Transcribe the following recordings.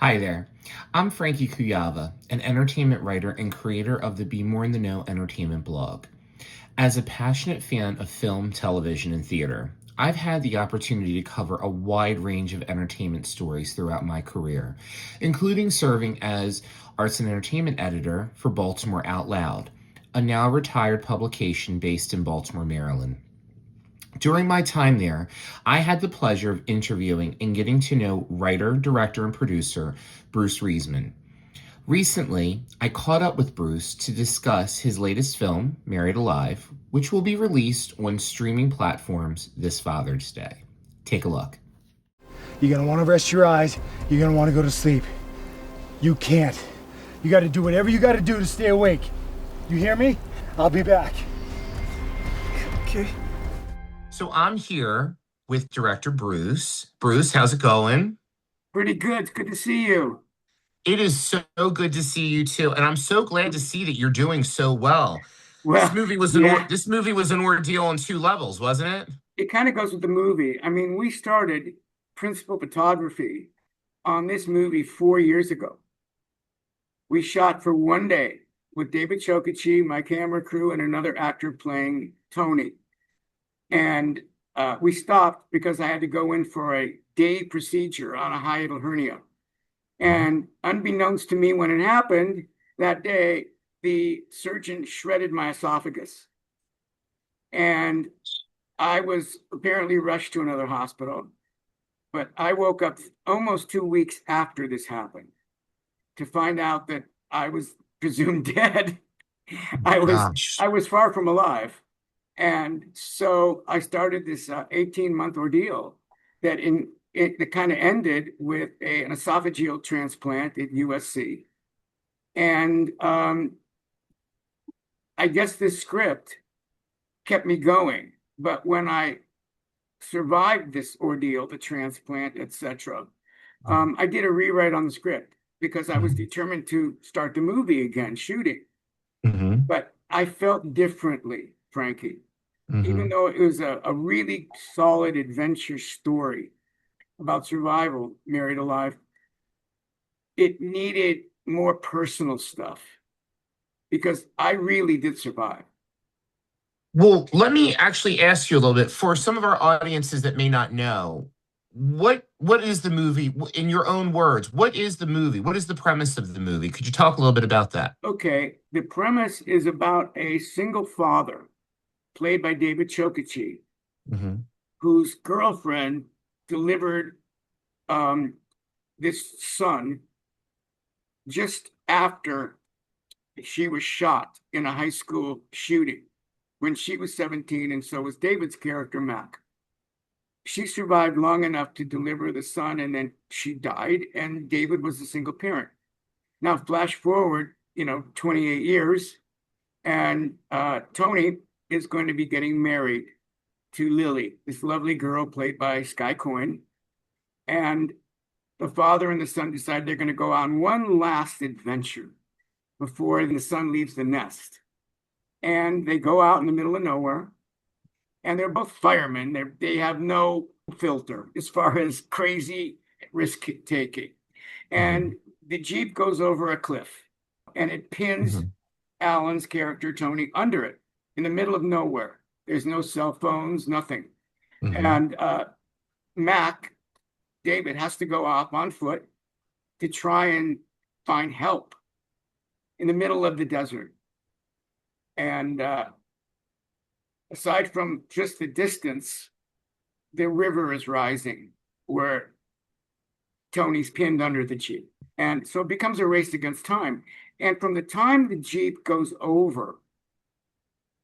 Hi there. I'm Frankie Kujawa, an entertainment writer and creator of the Be More in the Know entertainment blog. As a passionate fan of film, television, and theater, I've had the opportunity to cover a wide range of entertainment stories throughout my career, including serving as arts and entertainment editor for Baltimore Out Loud, a now retired publication based in Baltimore, Maryland. During my time there, I had the pleasure of interviewing and getting to know writer, director, and producer Bruce Reisman. Recently, I caught up with Bruce to discuss his latest film, Married Alive, which will be released on streaming platforms this Father's Day. Take a look. You're gonna wanna rest your eyes. You're gonna wanna go to sleep. You can't. You gotta do whatever you gotta do to stay awake. You hear me? I'll be back. Okay. So I'm here with director Bruce. Bruce, how's it going? Pretty good. It's good to see you. It is so good to see you too, and I'm so glad to see that you're doing so well. This Well, movie was yeah, this movie was an ordeal on two levels, wasn't it? it kind of goes with the movie. I mean, we started principal photography on this movie 4 years ago. We shot for one day with David Chokichi, my camera crew, and another actor playing Tony. And we stopped because I had to go in for a day procedure on a hiatal hernia. And unbeknownst to me, when it happened that day, the surgeon shredded my esophagus. And I was apparently rushed to another hospital. But I woke up almost 2 weeks after this happened to find out that I was presumed dead. I was Gosh. I was far from alive. And so I started this 18-month ordeal that kind of ended with an esophageal transplant at USC. And I guess this script kept me going. But when I survived this ordeal, the transplant, etc., I did a rewrite on the script because I was determined to start the movie again, shooting. Mm-hmm. But I felt differently, Frankie, even Mm-hmm. though it was a really solid adventure story about survival, Married Alive. It needed more personal stuff because I really did survive. Well, let me actually ask you a little bit for some of our audiences that may not know, what is the movie in your own words? What is the movie? What is the premise of the movie? Could you talk a little bit about that? Okay, the premise is about a single father, played by David Chokichi, Mm-hmm. whose girlfriend delivered um, this son just after she was shot in a high school shooting when she was 17, and so was David's character, Mac. She survived long enough to deliver the son, and then she died, and David was a single parent. Now, flash forward, 28 years, and Tony is going to be getting married to Lily, this lovely girl played by Sky Coyne. And the father and the son decide they're going to go on one last adventure before the son leaves the nest. And they go out in the middle of nowhere, and they're both firemen. They have no filter as far as crazy risk taking. Mm-hmm. And the Jeep goes over a cliff, and it pins Mm-hmm. Alan's character, Tony, under it in the middle of nowhere. There's no cell phones, nothing. Mm-hmm. And Mac, David, has to go off on foot to try and find help in the middle of the desert. And aside from just the distance, the river is rising where Tony's pinned under the Jeep. And so it becomes a race against time. And from the time the Jeep goes over,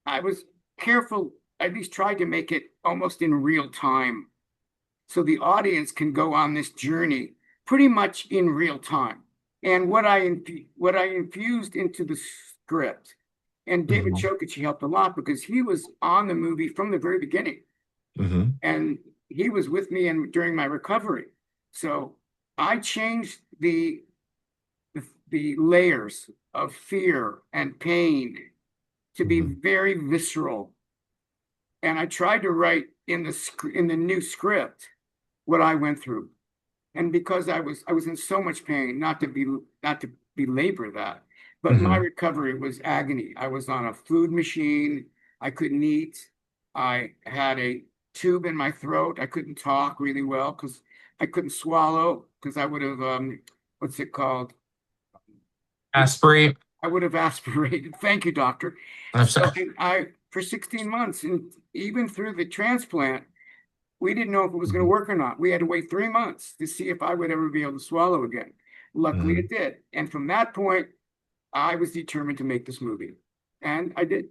I was careful, at least tried to make it almost in real time so the audience can go on this journey pretty much in real time. And what I infused into the script, and David Mm-hmm. Chokichi helped a lot because he was on the movie from the very beginning, Mm-hmm. and he was with me during my recovery. So I changed the layers of fear and pain to be Mm-hmm. very visceral, and I tried to write in the new script what I went through. And because I was in so much pain, not to belabor that, but my Hmm. recovery was agony. I was on a food machine. I couldn't eat. I had a tube in my throat. I couldn't talk really well because I couldn't swallow because I would have what's it called? Aspirate. I would have aspirated. Thank you, doctor. I'm So sorry. I for 16 months, and even through the transplant, we didn't know if it was going to Mhm. work or not. We had to wait 3 months to see if I would ever be able to swallow again. Luckily, Mhm. it did. And from that point, I was determined to make this movie. And I did.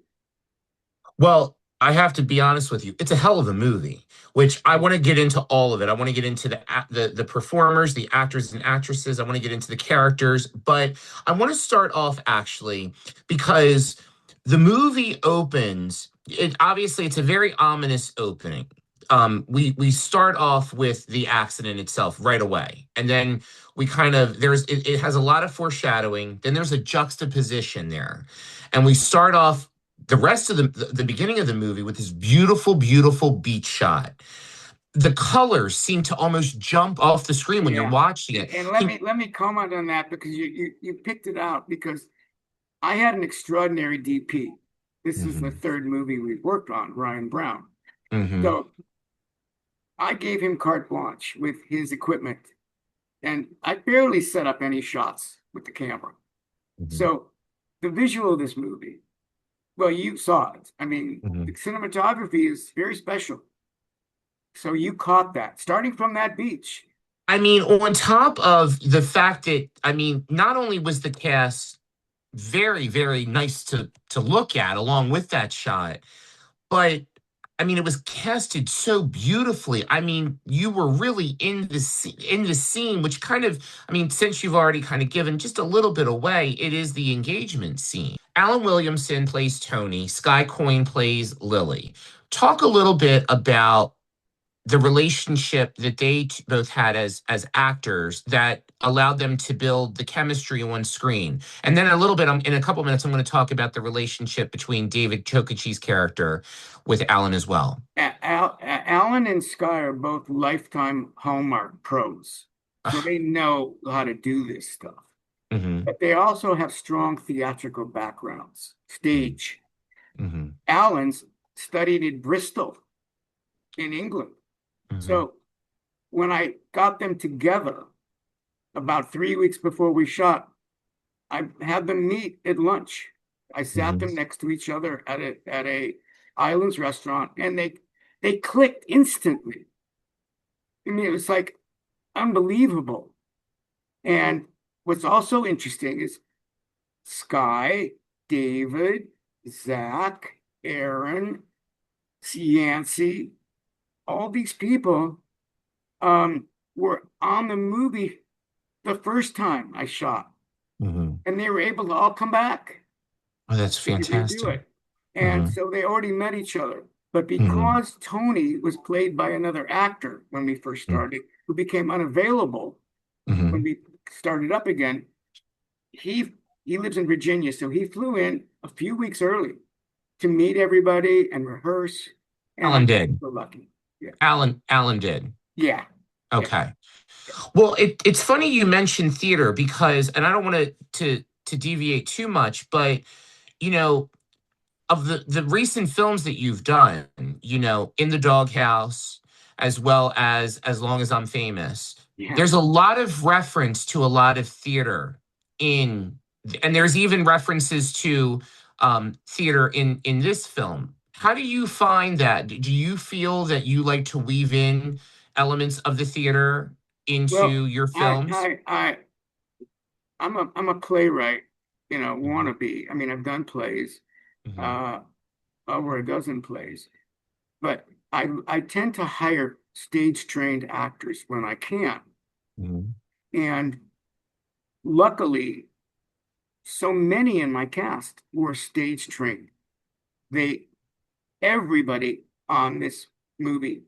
Well, I have to be honest with you. It's a hell of a movie, which I want to get into all of it. I want to get into the performers, the actors and actresses. I want to get into the characters, but I want to start off actually because the movie opens. It obviously it's a very ominous opening. We start off with the accident itself right away, and then we kind of it has a lot of foreshadowing. Then there's a juxtaposition there, and we start off the rest of the beginning of the movie with this beautiful, beautiful beach shot. The colors seem to almost jump off the screen when you're Yeah. watching it. And Can, let me comment on that because you picked it out because I had an extraordinary DP. This is the hmm third movie we've worked on, Ryan Brown. hmm So I gave him carte blanche with his equipment, and I barely set up any shots with the camera. hmm So the visual of this movie, well, you saw it. I mean, the hmm cinematography is very special. So you caught that starting from that beach. I mean, on top of the fact that, I mean, not only was the cast very, very nice to look at along with that shot, but I mean, it was casted so beautifully. I mean, you were really in the scene, which kind of, I mean, since you've already kind of given just a little bit away, it is the engagement scene. Alan Williamson plays Tony. Sky Coyne plays Lily. Talk a little bit about the relationship that both had as actors that allowed them to build the chemistry on screen. And then a little bit, in a couple minutes, I'm going to talk about the relationship between David Chokachi's character with Alan as well. Alan and Sky are both lifetime Hallmark pros, so they know how to do this stuff. Hmm. But they also have strong theatrical backgrounds, stage. Hmm. Alan's studied in Bristol in England. Hmm. So when I got them together about 3 weeks before we shot, I had them meet at lunch. I sat Hmm. them next to each other at a Islands restaurant, and they clicked instantly. I mean, it was like unbelievable. And what's also interesting is Sky, David, Zach, Aaron, Yancey, all these people were on the movie the first time I shot, Hmm. and they were able to all come back Oh, that's to redo fantastic. it. And Hmm. so they already met each other. But Hmm. because Tony was played by another actor when we first started, who became unavailable when Hmm. we started up again, he he lives in Virginia, so he flew in a few weeks early to meet everybody and rehearse. And Alan I'm did. so lucky. Yeah, Alan did. yeah, yeah. Okay. Well, it's funny you mentioned theater because, and I don't want to deviate too much, but you know, of the recent films that you've done, In the Doghouse, as well as Long as I'm Famous, Yeah. there's a lot of reference to a lot of theater in, and there's even references to theater in this film. How do you find that? Do you feel that you like to weave in elements of the theater Well, into your I films? I I I'm a playwright, Hmm. wannabe. I mean, I've done plays, Hmm. uh, over a dozen plays, but I tend to hire stage trained actors when I can. Hmm. And luckily, so many in my cast were stage trained. They Everybody on this movie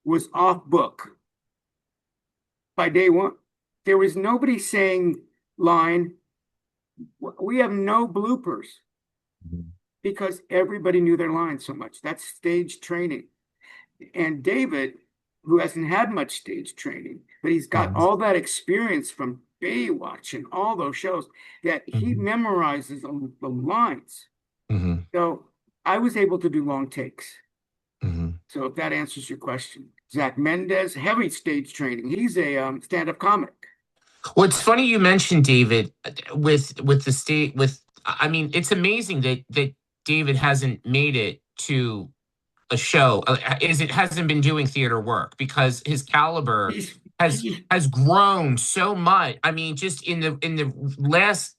was off book by day one. There was nobody saying line. We have no bloopers because everybody knew their lines so much. That's stage training. And David, who hasn't had much stage training, but he's got Mhm. all that experience from Baywatch and all those shows that he Mhm. memorizes the lines. Mhm. So I was able to do long takes. Mhm. So if that answers your question, Zach Mendez, heavy stage training. He's a stand-up comic. Well, it's funny you mentioned David with the state with. I mean, it's amazing that David hasn't made it to a show. Is it hasn't been doing theater work because his caliber He's has he. has grown so much. I mean, just in the last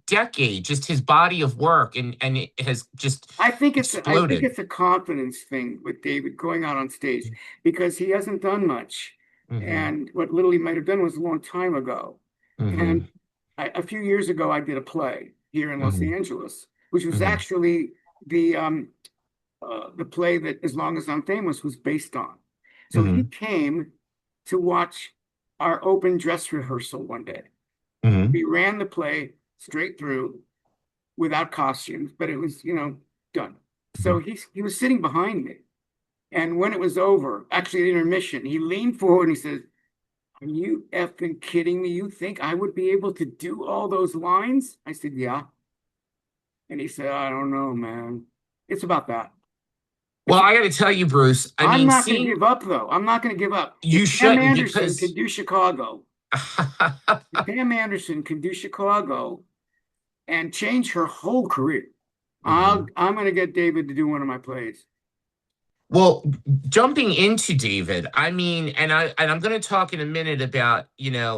decade, just his body of work and it has just I think exploded. it's a confidence thing with David going out on stage because he hasn't done much. Hmm. And what little he might have done was a long time ago. And Hmm. a few years ago, I did a play here in Los Hmm. Angeles, which was Hmm. actually the play that As Long as I'm Famous was based on. So he Hmm. came to watch our open dress rehearsal one day. Hmm. We ran the play straight through without costumes, but it was, done. So he was sitting behind me. And when it was over, actually at intermission, he leaned forward and he says, "Are you effing kidding me? You think I would be able to do all those lines?" I said, "Yeah." And he said, "I don't know, man." It's about that. Well, It's I got to tell you, Bruce. I I'm mean, not going to seeing give up though. I'm not going to give up. you shouldn't because. If Pam Anderson can do Chicago and change her whole career, Mhm. I'm going to get David to do one of my plays. Well, jumping into David, I mean, and I'm going to talk in a minute about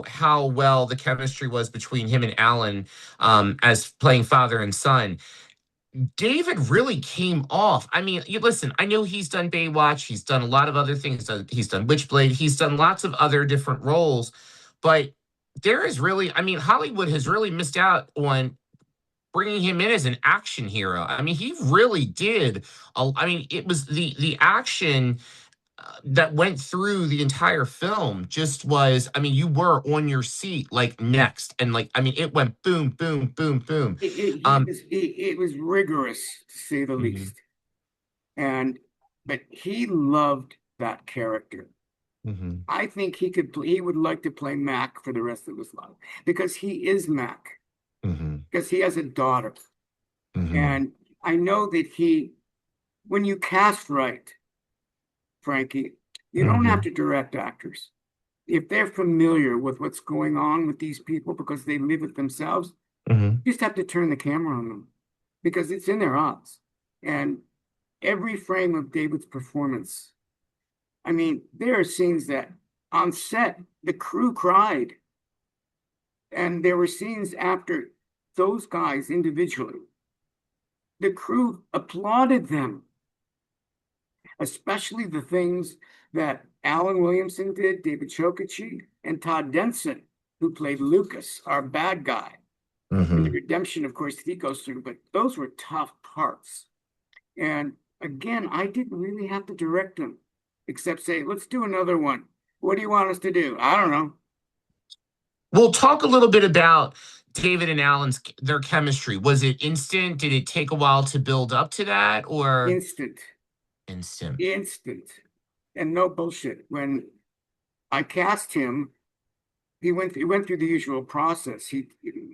how well the chemistry was between him and Alan, as playing father and son. David really came off. I mean, you listen. I know he's done Baywatch. He's done a lot of other things. He's done Witchblade. He's done lots of other different roles, but there is really, I mean, Hollywood has really missed out on bringing him in as an action hero. I mean, he really did. I mean, it was the action that went through the entire film just was. I mean, you were on your seat like next, and like I mean, it went boom, boom, boom, boom. Um, It was rigorous to say the mhm, least. And but he loved that character. mhm, I think he would like to play Mac for the rest of his life because he is Mac, mhm, because he has a daughter. mhm, And I know that when you cast right, Frankie, you don't have mhm, to direct actors. If they're familiar with what's going on with these people because they live it themselves, mhm, you just have to turn the camera on them because it's in their eyes. And every frame of David's performance, I mean, there are scenes that on set, the crew cried. And there were scenes after those guys individually, the crew applauded them, especially the things that Alan Williamson did, David Chokichi, and Todd Denson, who played Lucas, our bad guy. And the mhm. redemption, of course, that he goes through, but those were tough parts. And again, I didn't really have to direct them, except say, let's do another one. What do you want us to do? I don't know. We'll talk a little bit about David and Alan's their chemistry. Was it instant? Did it take a while to build up to that, or Instant, instant? instant, and no bullshit. When I cast him, he went through the usual process.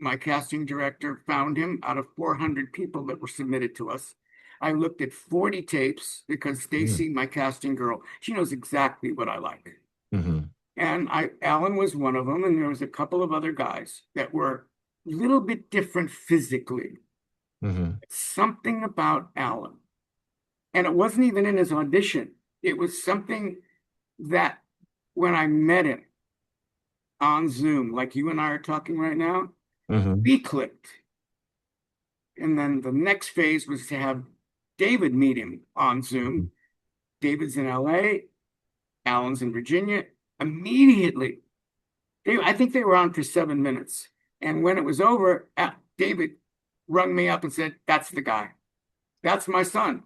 My casting director found him out of 400 people that were submitted to us. I looked at 40 tapes because Mm. Stacy, my casting girl, she knows exactly what I like. Mhm, And Alan was one of them, and there was a couple of other guys that were a little bit different physically. mhm, Something about Alan. And it wasn't even in his audition. It was something that when I met him on Zoom, like you and I are talking right now, mhm, we clicked. And then the next phase was to have David meet him on mhm. Zoom. David's in LA, Alan's in Virginia. Immediately, I think they were on for 7 minutes. And when it was over, David rung me up and said, "That's the guy. That's my son."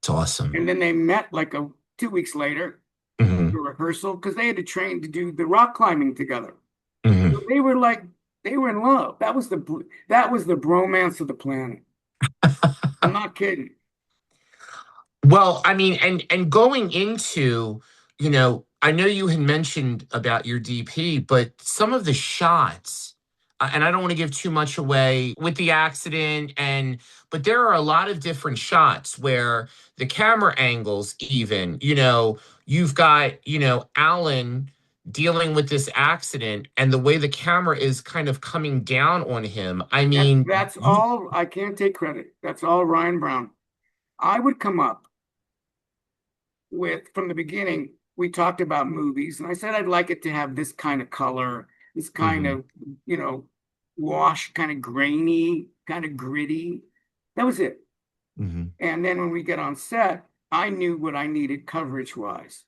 It's awesome. And then they met like 2 weeks later Mhm, for rehearsal because they had to train to do the rock climbing together. mhm. So they were in love. That was the bromance of the planet. I'm not kidding. Well, I mean, and going into, I know you had mentioned about your DP, but some of the shots, and I don't want to give too much away with the accident, but there are a lot of different shots where the camera angles, even, you've got, Alan dealing with this accident and the way the camera is kind of coming down on him. I mean, That's all. I can't take credit. That's all Ryan Brown. I would come up with, from the beginning, we talked about movies, and I said I'd like it to have this kind of color, this kind mhm, of, you know, wash, kind of grainy, kind of gritty. That was it. mhm, And then when we get on set, I knew what I needed coverage wise.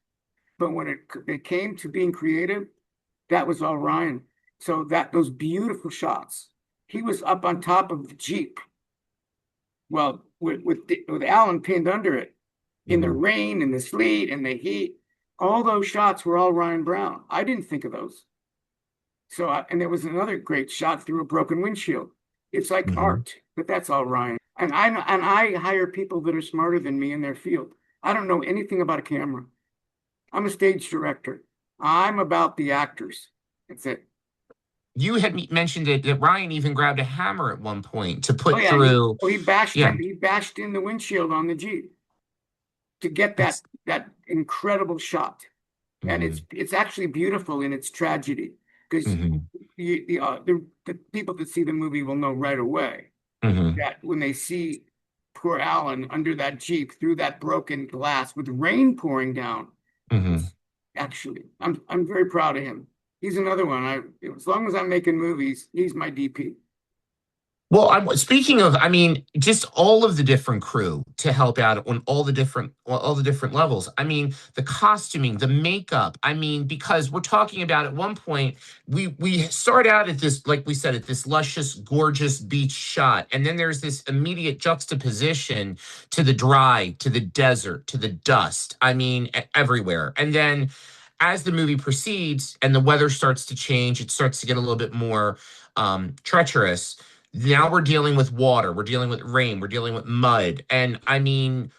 But when it came to being creative, that was all Ryan. So that those beautiful shots, he was up on top of the Jeep. Well, with Alan pinned under it, in the mhm. rain, in the sleet, in the heat, all those shots were all Ryan Brown. I didn't think of those. And there was another great shot through a broken windshield. It's like Mhm. art, but that's all Ryan. And I hire people that are smarter than me in their field. I don't know anything about a camera. I'm a stage director. I'm about the actors. That's it. You had mentioned that Ryan even grabbed a hammer at one point to Oh put yeah, he through. oh he bashed Yeah, in he bashed in the windshield on the Jeep to get that that's. that incredible shot. And Mhm, it's actually beautiful in its tragedy because mhm, the people that see the movie will know right away mhm, that when they see poor Alan under that Jeep through that broken glass with rain pouring down, mhm. it's actually I'm very proud of him. He's another one. As long as I'm making movies, he's my DP. Well, speaking of, I mean, just all of the different crew to help out on all the different levels. I mean, the costuming, the makeup. I mean, because we're talking about at one point, we start out at this, like we said, at this luscious, gorgeous beach shot, and then there's this immediate juxtaposition to the dry, to the desert, to the dust. I mean, everywhere, and then as the movie proceeds and the weather starts to change, it starts to get a little bit more treacherous. Now we're dealing with water, we're dealing with rain, we're dealing with mud. And I mean,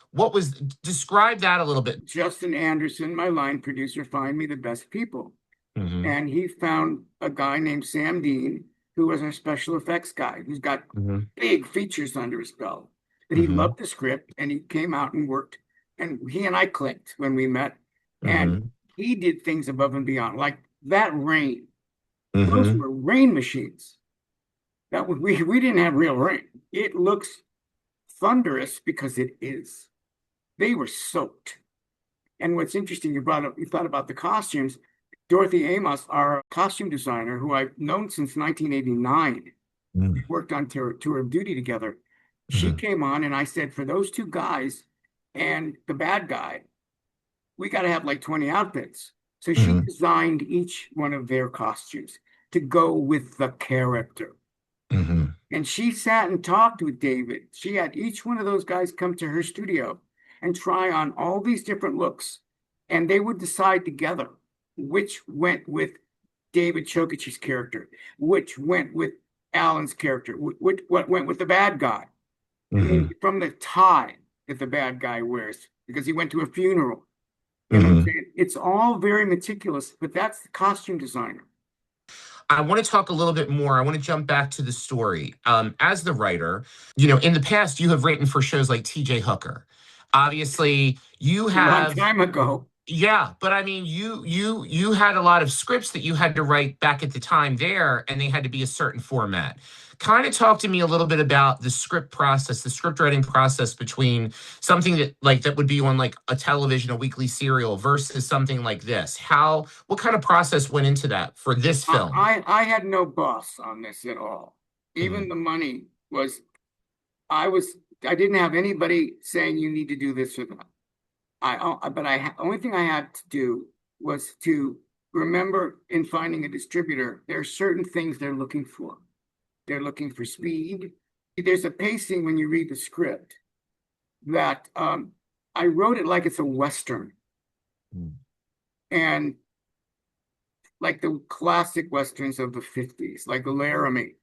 describe that a little bit. Justin Anderson, my line producer, find me the best people. Hmm. And he found a guy named Sam Dean, who was our special effects guy, who's got Hmm. big features under his belt. But he Hmm. loved the script and he came out and worked. And he and I clicked when we met. And Hmm. he did things above and beyond, like that rain. Those Hmm. were rain machines. That was we didn't have real rain. It looks thunderous because it is. They were soaked. And what's interesting, you thought about the costumes. Dorothy Amos, our costume designer, who I've known since 1989, worked on Tour of Duty together. She Hmm. came on and I said, for those two guys and the bad guy, we got to have like 20 outfits. So she Hmm. designed each one of their costumes to go with the character. Hmm. And she sat and talked with David. She had each one of those guys come to her studio and try on all these different looks. And they would decide together which went with David Chokich's character, which went with Alan's character, what went with the bad guy. I mean, Hmm. from the tie that the bad guy wears because he went to a funeral. You know what I'm Hmm. saying? It's all very meticulous, but that's the costume designer. I want to talk a little bit more. I want to jump back to the story. As the writer, in the past, you have written for shows like TJ Hooker. Obviously, you A long have. time ago. Yeah, but I mean, you had a lot of scripts that you had to write back at the time there, and they had to be a certain format. Kind of talk to me a little bit about the script process, the script writing process between something that would be on like a television, a weekly serial versus something like this. What kind of process went into that for this film? I had no boss on this at all. Even Mhm, the money was I was I didn't have anybody saying you need to do this or that. Only thing I had to do was to remember in finding a distributor, there are certain things they're looking for. They're looking for speed. There's a pacing when you read the script that I wrote it like it's a Western mhm, and like the classic Westerns of the 50s, like the Laramie,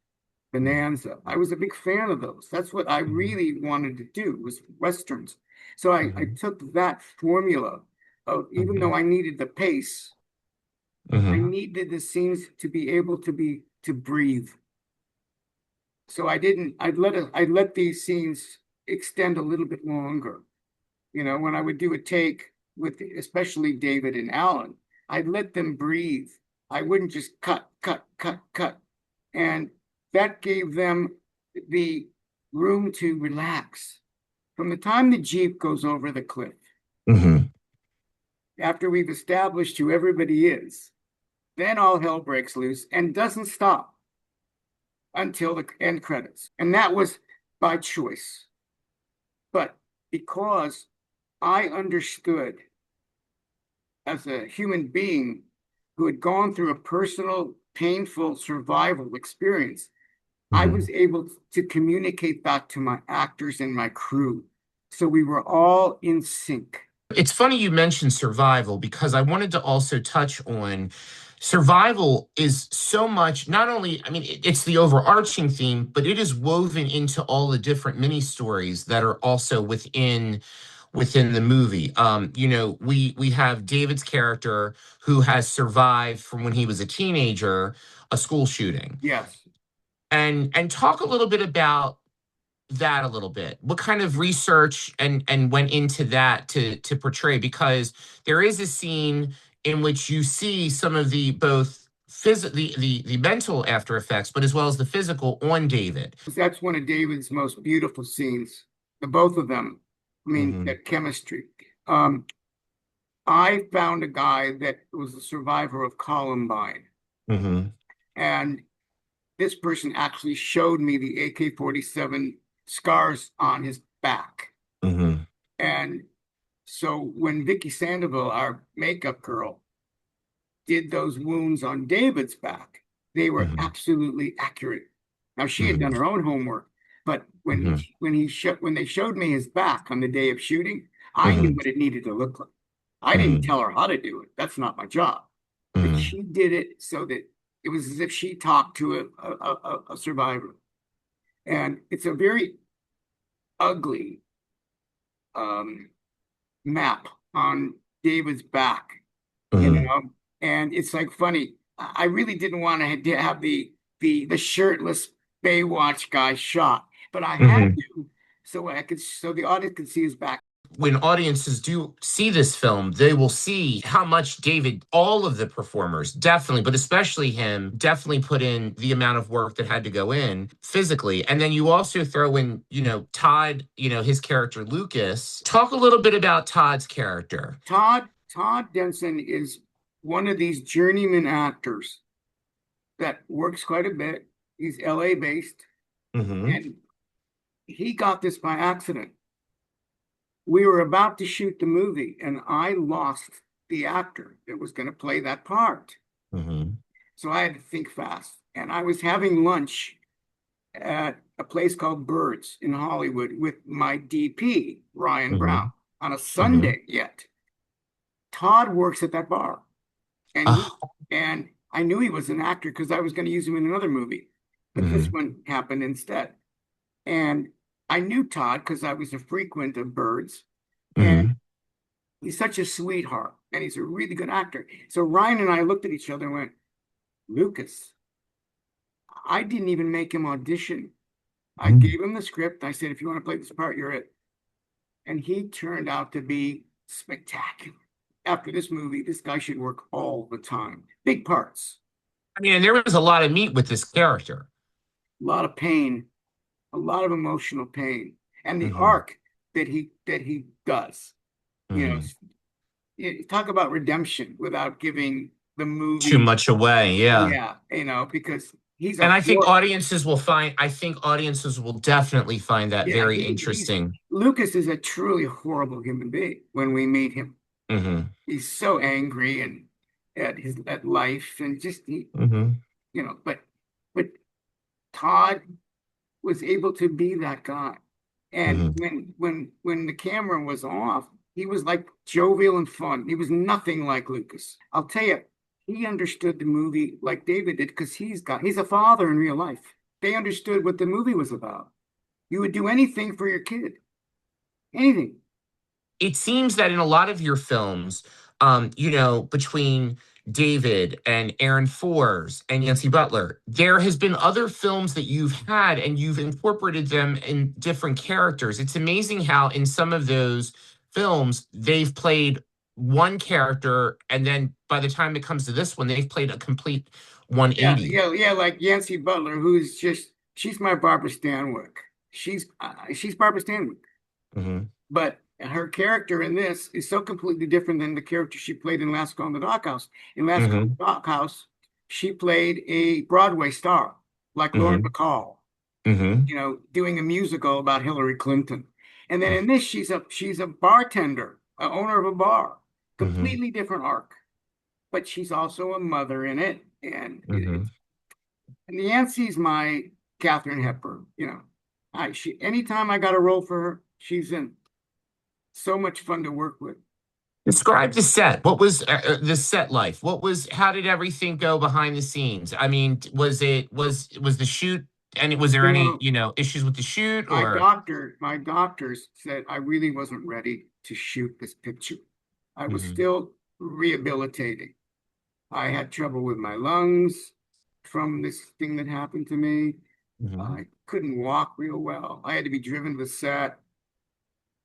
Bonanza. I was a big fan of those. That's what I mhm, really wanted to do was Westerns. So I mhm, took that formula even though I needed the pace, I Hmm. needed the scenes to be able to breathe. So I'd let these scenes extend a little bit longer. When I would do a take with especially David and Alan, I'd let them breathe. I wouldn't just cut, cut, cut, cut. And that gave them the room to relax. From the time the Jeep goes over the cliff, Hmm. after we've established who everybody is, then all hell breaks loose and doesn't stop until the end credits. And that was by choice. But because I understood as a human being who had gone through a personal, painful survival experience, I Hmm. was able to communicate that to my actors and my crew. So we were all in sync. It's funny you mentioned survival because I wanted to also touch on survival is so much, not only, I mean, it's the overarching theme, but it is woven into all the different mini stories that are also within the movie. We have David's character who has survived from when he was a teenager, a school shooting. Yes. And talk a little bit about that a little bit. What kind of research and went into that to portray? Because there is a scene in which you see some of the both the mental after effects, but as well as the physical on David. That's one of David's most beautiful scenes. The both of them. I mean, Hmm. that chemistry. Um, I found a guy that was a survivor of Columbine, Hmm. and this person actually showed me the AK-47 scars on his back. Hmm. And so when Vicky Sandoval, our makeup girl, did those wounds on David's back, they were Hmm. absolutely accurate. Now she had Hmm. done her own homework, but Hmm. when they showed me his back on the day of shooting, I knew Hmm. what it needed to look like. I didn't Hmm. tell her how to do it. That's not my job. But Hmm. she did it so that it was as if she talked to a survivor. And it's a very ugly um, map on David's back, you Hmm. know. And it's like funny. I really didn't want to have the shirtless Baywatch guy shot, but I had Hmm. to so the audience could see his back. When audiences do see this film, they will see how much David, all of the performers, definitely, but especially him, definitely put in the amount of work that had to go in physically. And then you also throw in, Todd, his character, Lucas. Talk a little bit about Todd's character. Todd Denson is one of these journeyman actors that works quite a bit. He's LA based, Hmm. and he got this by accident. We were about to shoot the movie, and I lost the actor that was going to play that part. Hmm. So I had to think fast. And I was having lunch at a place called Birds in Hollywood with my DP, Ryan Brown, Hmm. on a Hmm. Sunday yet. Todd works at that bar. And he Oh. and I knew he was an actor because I was going to use him in another movie. But this Hmm. one happened instead. And I knew Todd because I was a frequent of Birds. And Hmm. he's such a sweetheart and he's a really good actor. So Ryan and I looked at each other and went, Lucas, I didn't even make him audition. I Hmm. gave him the script. I said, if you want to play this part, you're it. And he turned out to be spectacular. After this movie, this guy should work all the time. Big parts, I mean, and there was a lot of meat with this character. a lot of pain, a lot of emotional pain. And the Hmm. arc that he does, you know, Hmm. talk about redemption without giving the Too movie, much away. Yeah. yeah, because he's a And horror. I think audiences will definitely find that Yeah, very he's interesting. Lucas is a truly horrible human being when we meet him. Hmm. He's so angry and at life and just Hmm. but Todd was able to be that guy. And Hmm. when the camera was off, he was like jovial and fun. He was nothing like Lucas. I'll tell you, he understood the movie like David did because he's a father in real life. They understood what the movie was about. You would do anything for your kid, anything. it seems that in a lot of your films, between David and Aaron Fours and Yancy Butler, there has been other films that you've had and you've incorporated them in different characters. It's amazing how in some of those films they've played one character, and then by the time it comes to this one, they've played a complete Yeah, 180. yeah, yeah. Like Yancy Butler, who's just she's my Barbara Stanwyck. She's Barbara Stanwyck, Hmm. but her character in this is so completely different than the character she played in Last Call in the Doghouse. In Last Call in Hmm. the Doghouse, she played a Broadway star, like Lauren Hmm. Bacall, Hmm. doing a musical about Hillary Clinton. And then in this, she's a bartender, a owner of a bar. Hmm. Completely different arc. But she's also a mother in it. Hmm. And Yancey's my Katharine Hepburn. Anytime I got a role for her, she's in. So much fun to work with. Describe the set. What was the set life? How did everything go behind the scenes? I mean, was the shoot, and was there You any, know, issues with the shoot my or? doctor, my doctors said I really wasn't ready to shoot this picture. I was Hmm. still rehabilitating. I had trouble with my lungs from this thing that happened to me. Hmm. I couldn't walk real well. I had to be driven to the set.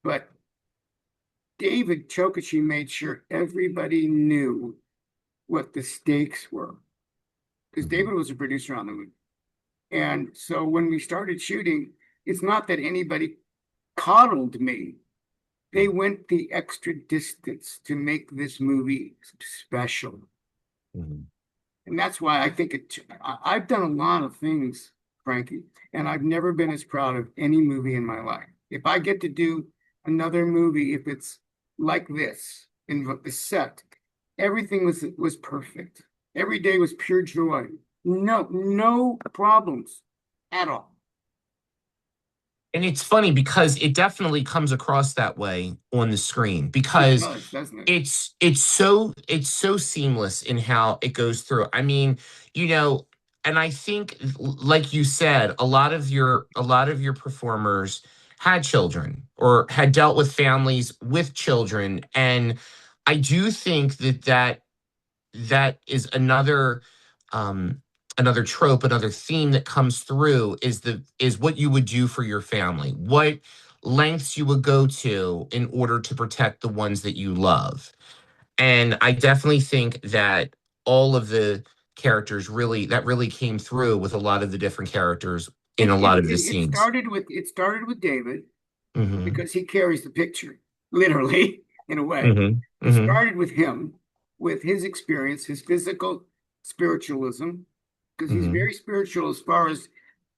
But David Chokachi made sure everybody knew what the stakes were because Hmm. David was a producer on the movie. And so when we started shooting, it's not that anybody coddled me. They went the extra distance to make this movie special. Hmm. And that's why I think I've done a lot of things, Frankie, and I've never been as proud of any movie in my life. If I get to do another movie, if it's like this in the set, everything was perfect. Every day was pure joy. No problems at all. And it's funny because it definitely comes across that way on the screen It because does, doesn't it? it's so seamless in how it goes through. I mean, you know, and I think like you said, a lot of your performers had children or had dealt with families with children, and I do think that is um another trope, another theme that comes through is what you would do for your family, what lengths you would go to in order to protect the ones that you love. And I definitely think that all of the characters really came through with a lot of the different characters in It a it lot of the it, it scenes. started with it started with David Hmm. because he carries the picture, literally, in a way. Hmm. It Hmm. started with him, with his experience, his physical spiritualism, because he's Hmm. very spiritual as far as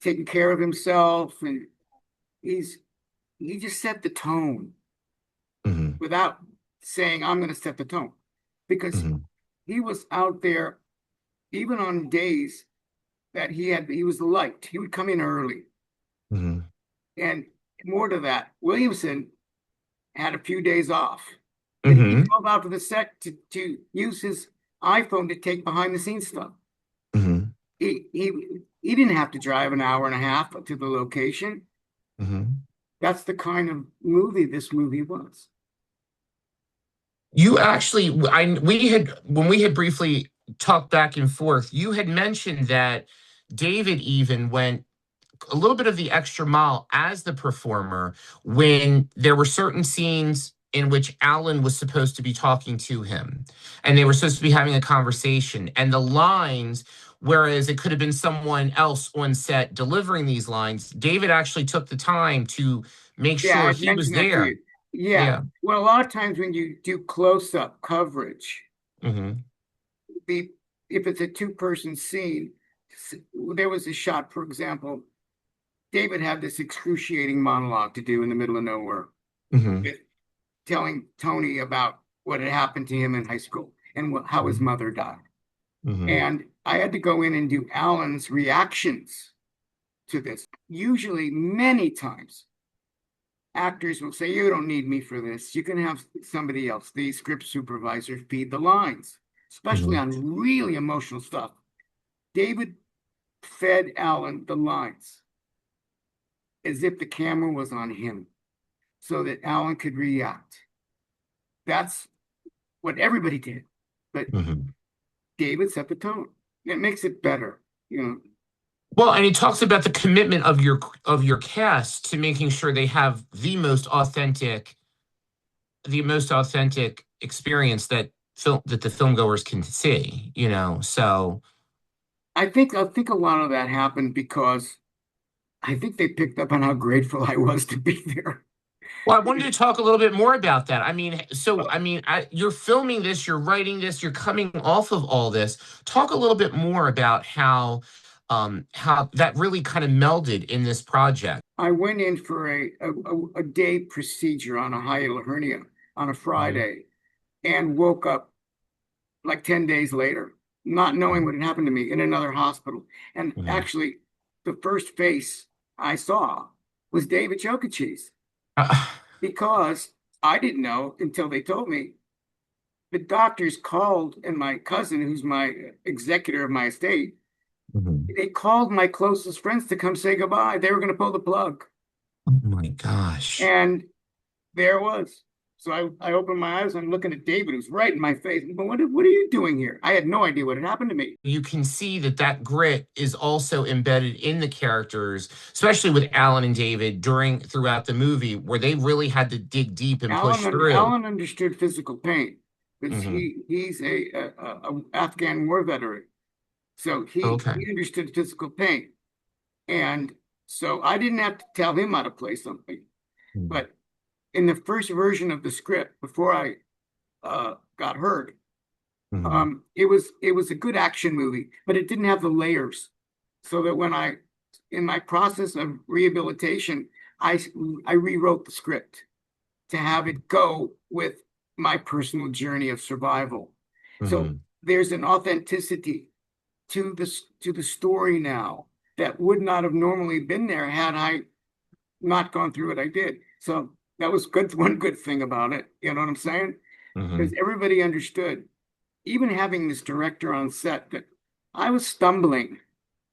taking care of himself, and he's he just set the tone Hmm. without saying, I'm going to set the tone, because Hmm. he was out there even on days that he was the light. He would come in early. Hmm. And more to that, Williamson had a few days off. Then he Hmm. drove out to the set to use his iPhone to take behind the scenes stuff. Hmm. He didn't have to drive an hour and a half to the location. Hmm. That's the kind of movie this movie was. You actually, we had when we had briefly talked back and forth, you had mentioned that David even went a little bit of the extra mile as the performer when there were certain scenes in which Alan was supposed to be talking to him and they were supposed to be having a conversation, and the lines, whereas it could have been someone else on set delivering these lines, David actually took the time to make Yeah, sure I've he was mentioned that to there. you. Yeah. Yeah. Well, a lot of times when you do close-up coverage, Hmm. the if it's a two-person scene, there was a shot, for example, David had this excruciating monologue to do in the middle of nowhere Hmm. with telling Tony about what had happened to him in high school and how his Hmm. mother died. Hmm. And I had to go in and do Alan's reactions to this. Usually, many times, actors will say, You don't need me for this. You can have somebody else, the script supervisor, feed the lines, especially Hmm. on really emotional stuff. David fed Alan the lines as if the camera was on him so that Alan could react. that's what everybody did. But Mhm. David set the tone. It makes it better, you know. Well, and he talks about the commitment of your cast to making sure they have the most authentic experience that the film goers can see, you know. So, I think a lot of that happened because I think they picked up on how grateful I was to be there. well, I wanted to talk a little bit more about that. You're filming this, you're writing this, you're coming off of all this. Talk a little bit more about how that really kind of melded in this project. I went in for a day procedure on a hiatal hernia on a Mhm. Friday and woke up like 10 days later, not knowing what had happened to me in another hospital. And Mhm. actually, the first face I saw was David Chokachee's Uh, because I didn't know until they told me. The doctors called, and my cousin, who's my executor of my estate, mhm. they called my closest friends to come say goodbye. They were going to pull the plug. Oh my gosh. And there it was. So I opened my eyes. I'm looking at David, who's right in my face. But what are you doing here? I had no idea what had happened to me. You can see that grit is also embedded in the characters, especially with Alan and David throughout the movie, where they really had to dig deep and push through. Alan understood physical pain because Hmm. he's a Afghan war veteran. So Okay. he understood physical pain. And so I didn't have to tell him how to play something. Mhm. But in the first version of the script, before I got hurt, Mhm. it was a good action movie, but it didn't have the layers. So that in my process of rehabilitation, I I rewrote the script to have it go with my personal journey of survival. So Mhm. there's an authenticity to the story now that would not have normally been there had I not gone through what I did. So that was good. One good thing about it, you know what I'm saying? Because Mhm. everybody understood, even having this director on set, that I was stumbling.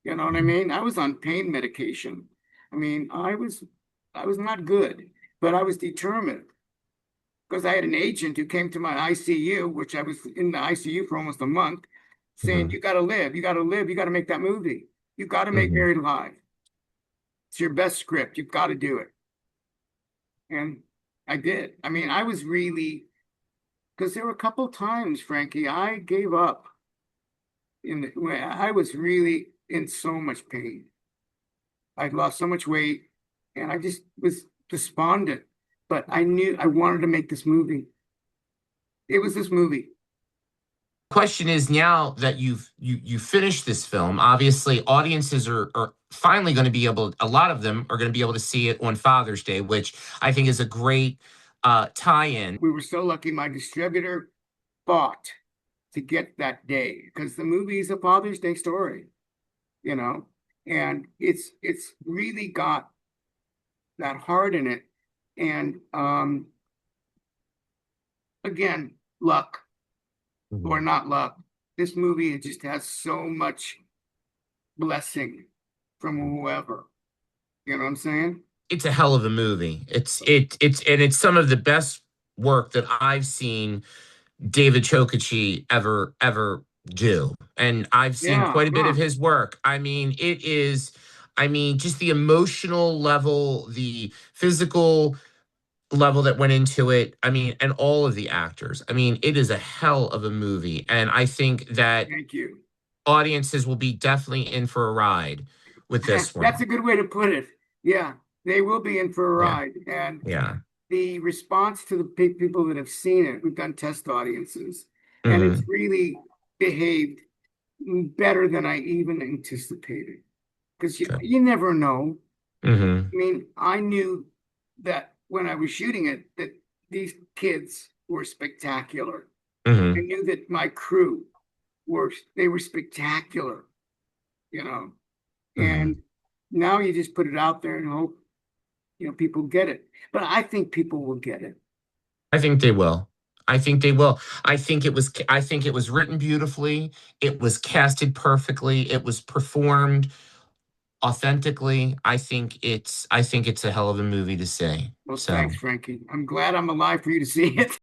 You know what I mean? I was on pain medication. I mean, I was not good, but I was determined because I had an agent who came to my ICU, which I was in the ICU for almost a month, saying, Mhm. "You got to live. You got to live. You got to make that movie. You got to make Mhm. Buried Alive. It's your best script. You've got to do it." And I did. I mean, I was really, because there were a couple times, Frankie, I gave up when I was really in so much pain. I'd lost so much weight and I just was despondent. But I knew I wanted to make this movie. It was this movie. Question is, now that you finished this film, obviously audiences are finally going to be able, a lot of them are going to be able to see it on Father's Day, which I think is a great tie-in. We were so lucky my distributor fought to get that day because the movie is a Father's Day story, you know, and it's really got that heart in it. And again, luck or Mhm. not luck, this movie it just has so much blessing from whoever. You know what I'm saying? It's a hell of a movie. It's some of the best work that I've seen David Chokachi ever do. And I've seen Yeah, quite a bit of huh. his work. I mean, it is, I mean, just the emotional level, the physical level that went into it. I mean, and all of the actors. I mean, it is a hell of a movie. And I think that Thank you. audiences will be definitely in for a ride with this That's one. a good way to put it. Yeah, they will be in for a Yeah. ride. And Yeah. the response to the people that have seen it, we've done test audiences, and it's Hmm. really behaved better than I even anticipated. Because Good. you never know. Hmm. I mean, I knew that when I was shooting it, that these kids were spectacular. I Hmm. knew that my crew they were spectacular, you know. And Hmm. now you just put it out there and hope, people get it. But I think people will get it. I think they will. I think they will. I think it was written beautifully. It was casted perfectly. It was performed authentically. I think it's a hell of a movie to see. Well, So thanks, Frankie. I'm glad I'm alive for you to see it.